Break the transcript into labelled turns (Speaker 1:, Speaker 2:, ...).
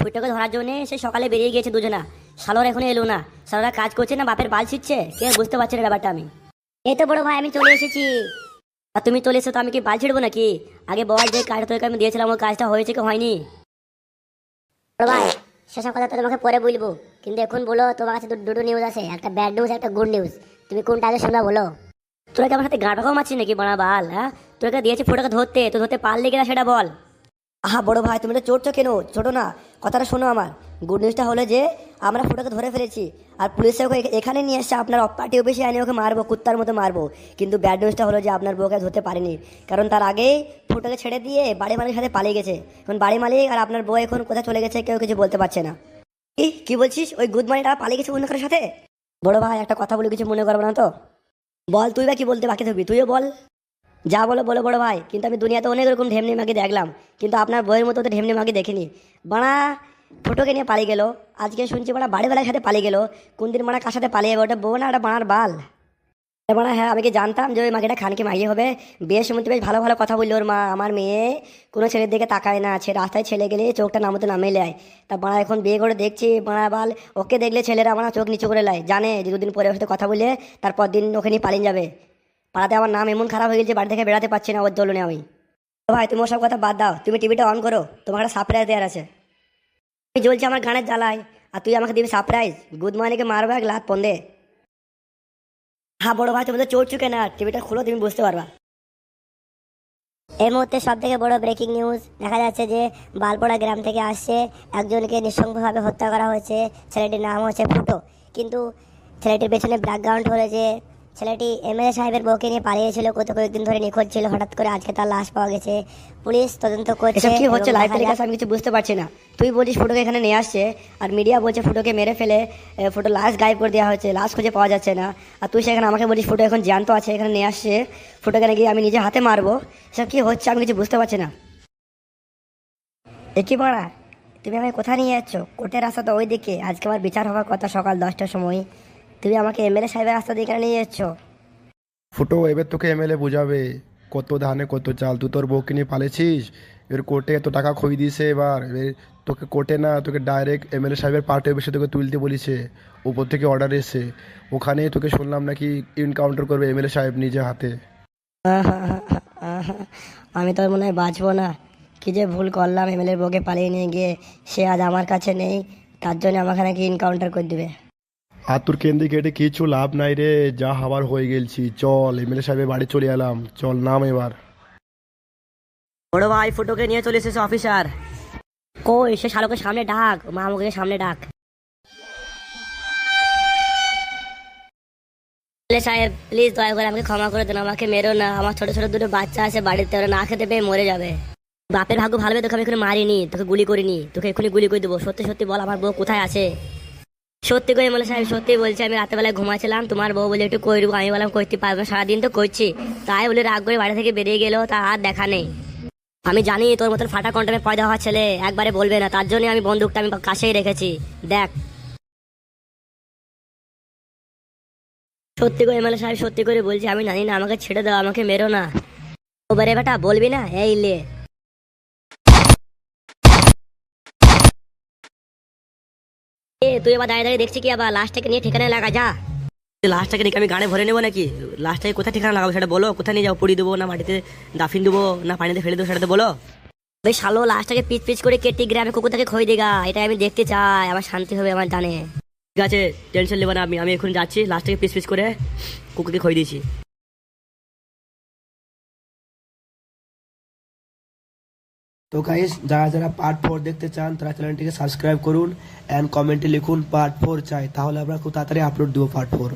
Speaker 1: ফুটোকে ধরার জন্য সে সকালে বেরিয়ে গিয়েছে দুজনা। শালোর এখনো এলো না। শালোরা কাজ করছে না বাপের বাল ছিটছে, কে বুঝতে পারছে না ব্যাপারটা। আমি এই তো বড় ভাই আমি চলে এসেছি। আর তুমি চলে এসো তো আমি কি বাল ছিড়বো নাকি? আগে বল যে কাজটা তোকে আমি দিয়েছিলাম ওই কাজটা হয়েছে কি হয়নি?
Speaker 2: বড় ভাই সেসব কথা তো তোমাকে পরে বলবো, কিন্তু এখন বলো তোমার কাছে দুটো নিউজ আছে, একটা ব্যাড নিউজ একটা গুড নিউজ। তুমি কোনটা আগে শুনবা বলো?
Speaker 1: তোরা কি আমার সাথে গাঁট পাকাও মারছিস নাকি বানা বাল? হ্যাঁ, তোকে দিয়েছি ফুটোকে ধরতে, তো ধরতে পারলি কিনা সেটা বল। আহা বড় ভাই তুমি তো চড়ছো কেন? ছোটো না, কথাটা শোনো আমার। গুড নিউজটা হলো যে আমরা ফুটোকে ধরে ফেলেছি, আর পুলিশে ওকে এখানে নিয়ে এসছে আপনার পার্টি অফিসে এনে ওকে মারবো, কুত্তার মতো মারবো। কিন্তু ব্যাড নিউজটা হলো যে আপনার বউকে ধরতে পারেনি, কারণ তার আগেই ফুটোকে ছেড়ে দিয়ে বাড়ি মালিকের সাথে পালিয়ে গেছে। এখন বাড়ি মালিক আর আপনার বউ এখন কোথায় চলে গেছে কেউ কিছু বলতে পারছে না। কি বলছিস? ওই গুড মানিটা পালিয়ে গেছে অন্য কারোর সাথে? বড় ভাই একটা কথা বলে কিছু মনে করবো না তো? বল তুই বা কি বলতে বাকি থাকবি, তুইও বল। যা বলো বলো বড় ভাই, কিন্তু আমি দুনিয়াতে অনেক রকম ঢেমনি মাগি দেখলাম, কিন্তু আপনার বইয়ের মতো তো ঢেমনি মাগি দেখিনি। বাড়া ফটোকে নিয়ে পালিয়ে গেল, আজকে শুনছি বাড়া বাড়ি বেলার সাথে পালিয়ে গেল। কোন দিন বাড়া কার সাথে পালিয়ে যাবে? ওটা বউ না ওটা বাড়ার বাল। বাড়া হ্যাঁ, আমি কি জানতাম যে ওই মাগিটা খানকে মাগিয়ে হবে? বিয়ের সময় বেশ ভালো ভালো কথা বললো ওর মা, আমার মেয়ে কোনো ছেলের দিকে তাকায় না, রাস্তায় ছেলে গেলে চোখটা নামতে নামিয়ে নেয়। তা বাড়া এখন বিয়ে করে দেখছি বাড়া বাল, ওকে দেখলে ছেলেরা আমার চোখ নিচু করে নেয়, জানে যে দুদিন পরে ওর সাথে কথা বলে তারপর দিন ওকে নিয়ে পালিয়ে যাবে। পাড়াতে আমার নাম এমন খারাপ হয়ে গেছে, বাড়ি থেকে বেড়াতে পারছি না ওর দলনে আমি। ভাই তুমি ওসব কথা বাদ দাও, তুমি টিভিটা অন করো, তোমার একটা সারপ্রাইজ দেওয়ার আছে। আমি জ্বলছি আমার গানের জ্বালায়, আর তুই আমাকে দিবি সারপ্রাইজ? গুড মর্নিংকে মারবো এক লাত পন্দে। হ্যাঁ বড় ভাই তুমি তো চোর চুকে না, টিভিটা খুলো তুমি বুঝতে পারবা।
Speaker 2: এই মুহূর্তে সব থেকে বড় ব্রেকিং নিউজ দেখা যাচ্ছে যে বালপড়া গ্রাম থেকে আসছে একজনকে নৃশংসভাবে হত্যা করা হয়েছে। ছেলেটির নাম হচ্ছে ফুটো, কিন্তু ছেলেটির পেছনে ব্যাকগ্রাউন্ড হলো যে ছেলেটি এমএলএ সাহেবের বউকে নিয়ে পালিয়েছিল, কয়েকদিন ধরে নিখোঁজ ছিল, হঠাৎ করে আজকে তার লাশ পাওয়া গেছে। পুলিশ তদন্ত করছে।
Speaker 1: এসব কি হচ্ছে
Speaker 2: এবং
Speaker 1: লাইভ
Speaker 2: দেখা
Speaker 1: টেলিকাস্ট? আমি কিছু বুঝতে পারছি না। তুই বলছিস ফুটোকে এখানে নিয়ে আসছে, আর মিডিয়া বলছে ফুটোকে মেরে ফেলে ফুটো লাশ গায়েব করে দেওয়া হয়েছে, লাশ খুঁজে পাওয়া যাচ্ছে না। আর তুই সেখানে আমাকে বলিস ফুটো এখন জ্যান্ত আছে, এখানে নিয়ে আসছে, ফুটোকে নাকি আমি নিজে হাতে মারবো। এসব কি হচ্ছে আমি কিছু বুঝতে পারছি না। একই বাড়া, তুমি আমাকে কোথায় নিয়ে যাচ্ছ? কোর্টের রাস্তা তো ওই দিকে, আজকে আমার বিচার হওয়ার কথা সকাল 10টার সময়, তুমি আমাকে এমএলএ সাহেবের রাস্তা দিয়ে এখানে নিয়ে যাচ্ছ।
Speaker 3: ফুটো এবার তোকে এমএলএ বুঝাবে কত ধানে কত চাল। তুই তোর বউকে নিয়ে পালেছিস, এবার কোর্টে এত টাকা খই দিয়েছে, এবার তোকে কোর্টে না, তোকে ডাইরেক্ট এমএলএ সাহেবের পার্টি অফিসে তোকে তুলতে বলেছে, উপর থেকে অর্ডার এসে। ওখানে তোকে শুনলাম নাকি এনকাউন্টার করবে এমএলএ সাহেব নিজে হাতে।
Speaker 1: আমি তো আর মনে হয় বাঁচবো না। কি যে ভুল করলাম, এমএলএর বউকে পালিয়ে নিয়ে গিয়ে, সে আজ আমার কাছে নেই, তার জন্য আমাকে নাকি এনকাউন্টার করে দিবে।
Speaker 3: আর তোর কেন্দ্রে কেটে কিছু লাভ নাই রে, যা হবার হয়ে গেলছি। চল এমএলএ সাহেবের বাড়ি চলে এলাম, চল নাম এবার।
Speaker 1: বড় ভাই ফুটোকে নিয়ে চলে এসেছে অফিসার। কই সে শালকে সামনে ডাক, মা আমাকে সামনে ডাক। সাহেব প্লিজ দয়া করে আমাকে ক্ষমা করে দেন, আমাকে মেরো না, আমার ছোট ছোট দুটো বাচ্চা আছে বাড়িতে, ওরা না খেতে পেয়ে মরে যাবে। বাপের ভাগ্য ভালো, তোকে আমি এখানে মারিনি, তোকে গুলি করিনি, তোকে এক্ষুনি গুলি করে দেবো। সত্যি সত্যি বল আমার বউ কোথায় আছে? সত্যি করে এমএলএ সাহেব সত্যি বলছি, আমি রাতেবেলায় ঘুমাচ্ছিলাম, তোমার বউ বলে একটু কই দেবো, আমি বললাম করতে পারবো, সারাদিন তো করছি, তাই বলে রাগ করে বাড়ি থেকে বেরিয়ে গেলো, তার আর দেখা নেই। আমি জানি তোর মতন ফাটা কন্টমে পয়দা হওয়া ছেলে একবারে বলবে না, তার জন্য আমি বন্দুকটা আমি কাছেই রেখেছি। দেখ সত্যি করে এমএলএ সাহেব সত্যি করে বলছি, আমি জানি না, আমাকে ছেড়ে দাও, আমাকে মেরো না। ওবারে বেটা বলবি না? এই লে তুই আবার দাঁড়িয়ে দাঁড়িয়ে দেখছি কি? আবার লাশটাকে নিয়ে ঠিকানায় লাগা যা। লাশটাকে রেখে আমি গানে ভরে নেবো নাকি? লাশটাকে কোথায় ঠিকানা লাগাবো সেটা বলো, কোথায় নিয়ে যাবো? পুড়ি দেবো না মাটিতে দাফিন দেবো না পানিতে ফেলে দেবো সেটা তো বলো। বেশ শালো লাশটাকে পিচ পিচ করে কেটে গ্রামে কুকুর থেকে খই দেগা, এটা আমি দেখতে চাই, আমার শান্তি হবে আমার জানে। ঠিক আছে টেনশন নেবো না, আমি আমি এখন যাচ্ছি, লাশটাকে পিচ পিচ করে কুকুরকে খই দিয়েছি।
Speaker 4: তো গাইস যারা যারা পার্ট 4 দেখতে চান তারা চ্যানেলটিকে সাবস্ক্রাইব করুন অ্যান্ড কমেন্টে লিখুন পার্ট 4 চাই, তাহলে আমরা খুব তাড়াতাড়ি আপলোড দেবো পার্ট 4।